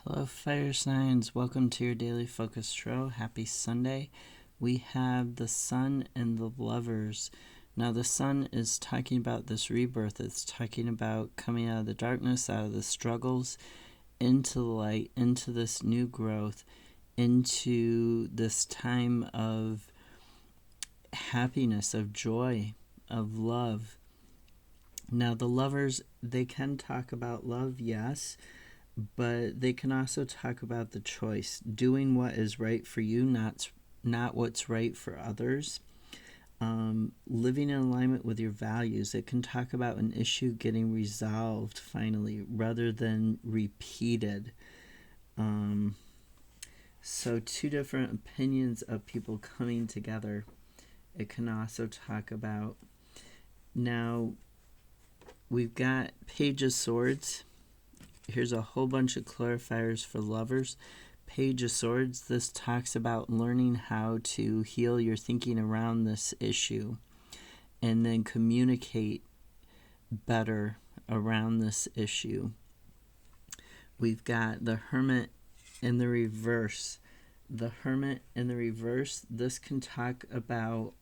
Hello, fire signs. Welcome to your daily focus tarot. Happy Sunday. We have the Sun and the Lovers. Now, the Sun is talking about this rebirth. It's talking about coming out of the darkness, out of the struggles, into the light, into this new growth, into this time of happiness, of joy, of love. Now, the Lovers, they can talk about love, yes, but they can also talk about the choice, doing what is right for you, not what's right for others. Living in alignment with your values. It can talk about an issue getting resolved finally rather than repeated. So two different opinions of people coming together. It can also talk about, now we've got Page of Swords. Here's a whole bunch of clarifiers for lovers. Page of Swords, this talks about learning how to heal your thinking around this issue and then communicate better around this issue. We've got the Hermit in the reverse. The Hermit in the reverse, this can talk about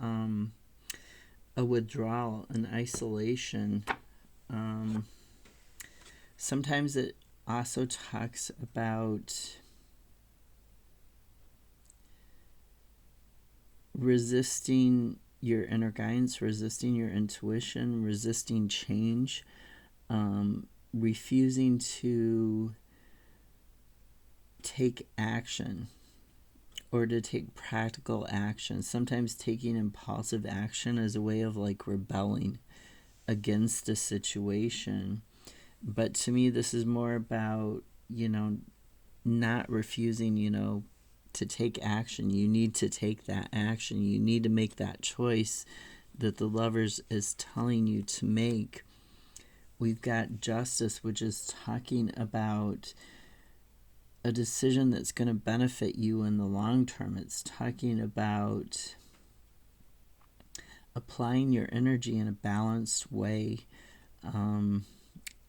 a withdrawal, an isolation. Sometimes it also talks about resisting your inner guidance, resisting your intuition, resisting change, refusing to take action or to take practical action. Sometimes taking impulsive action is a way of like rebelling against a situation. But to me, this is more about, not refusing, to take action. You need to take that action. You need to make that choice that the Lovers is telling you to make. We've got Justice, which is talking about a decision that's going to benefit you in the long term. It's talking about applying your energy in a balanced way,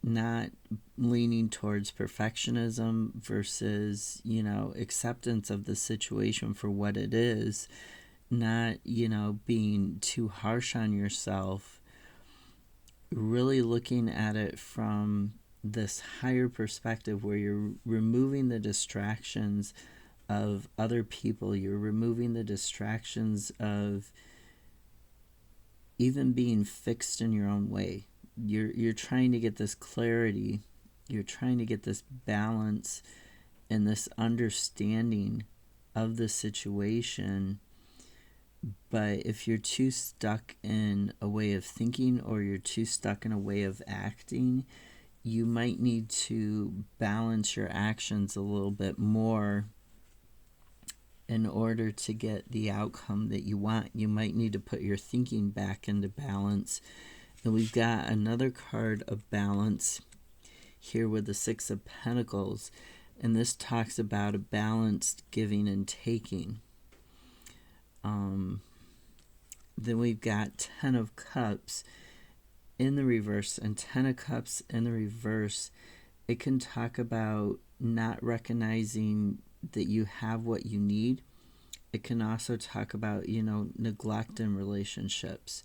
not leaning towards perfectionism versus, acceptance of the situation for what it is, not, being too harsh on yourself, really looking at it from this higher perspective where you're removing the distractions of other people, you're removing the distractions of even being fixed in your own way. You're trying to get this clarity, you're trying to get this balance and this understanding of the situation. But if you're too stuck in a way of thinking or you're too stuck in a way of acting, you might need to balance your actions a little bit more in order to get the outcome that you want. You might need to put your thinking back into balance. And we've got another card of balance here with the Six of Pentacles. And this talks about a balanced giving and taking. Then we've got Ten of Cups in the reverse. And Ten of Cups in the reverse, it can talk about not recognizing that you have what you need. It can also talk about, neglect in relationships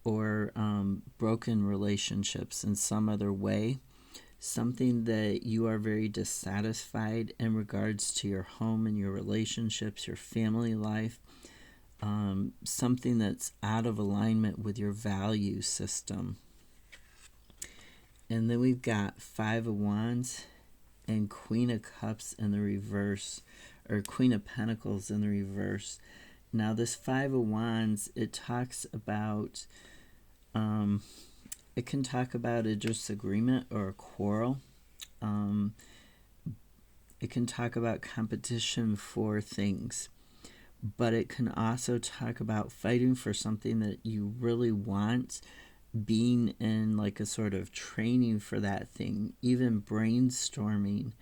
or broken relationships in some other way. Something that you are very dissatisfied in regards to your home and your relationships, your family life. Something that's out of alignment with your value system. And then we've got Five of Wands and Queen of Cups in the reverse, or Queen of Pentacles in the reverse. Now this Five of Wands, it talks about, it can talk about a disagreement or a quarrel. It can talk about competition for things. But it can also talk about fighting for something that you really want, being in like a sort of training for that thing, even brainstorming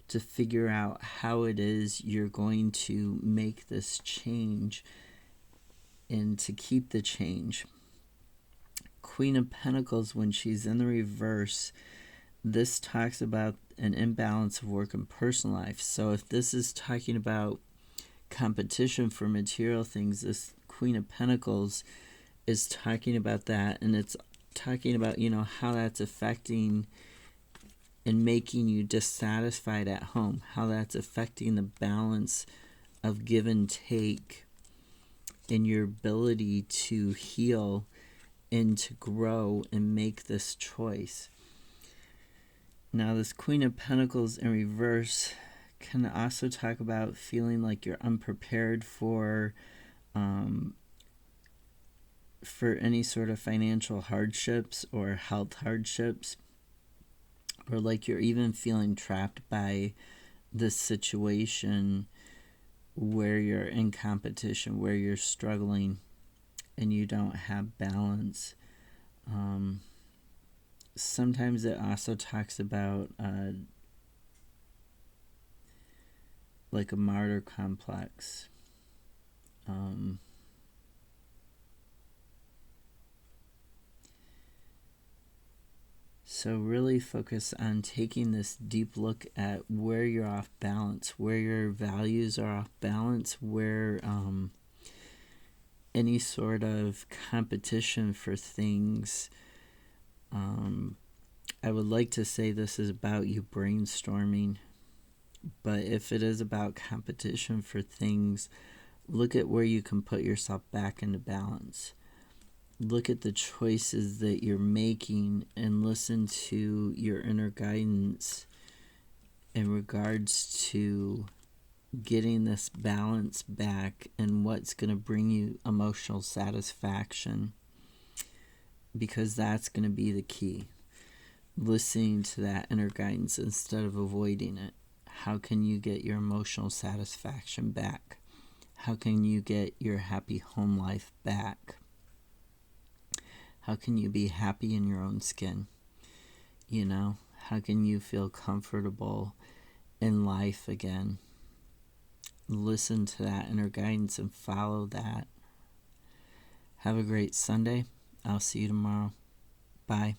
to figure out how it is you're going to make this change and to keep the change. Queen of Pentacles, when she's in the reverse, this talks about an imbalance of work and personal life. So if this is talking about competition for material things, this Queen of Pentacles is talking about that, and it's talking about, how that's affecting and making you dissatisfied at home, how that's affecting the balance of give and take in your ability to heal and to grow and make this choice. Now, this Queen of Pentacles in reverse can also talk about feeling like you're unprepared for any sort of financial hardships or health hardships, or like you're even feeling trapped by this situation where you're in competition, where you're struggling and you don't have balance. Sometimes it also talks about like a martyr complex. So really focus on taking this deep look at where you're off balance, where your values are off balance, where any sort of competition for things. I would like to say this is about you brainstorming, but if it is about competition for things, look at where you can put yourself back into balance. Look at the choices that you're making and listen to your inner guidance in regards to getting this balance back and what's going to bring you emotional satisfaction, because that's going to be the key. Listening to that inner guidance instead of avoiding it. How can you get your emotional satisfaction back? How can you get your happy home life back? How can you be happy in your own skin? How can you feel comfortable in life again? Listen to that inner guidance and follow that. Have a great Sunday. I'll see you tomorrow. Bye.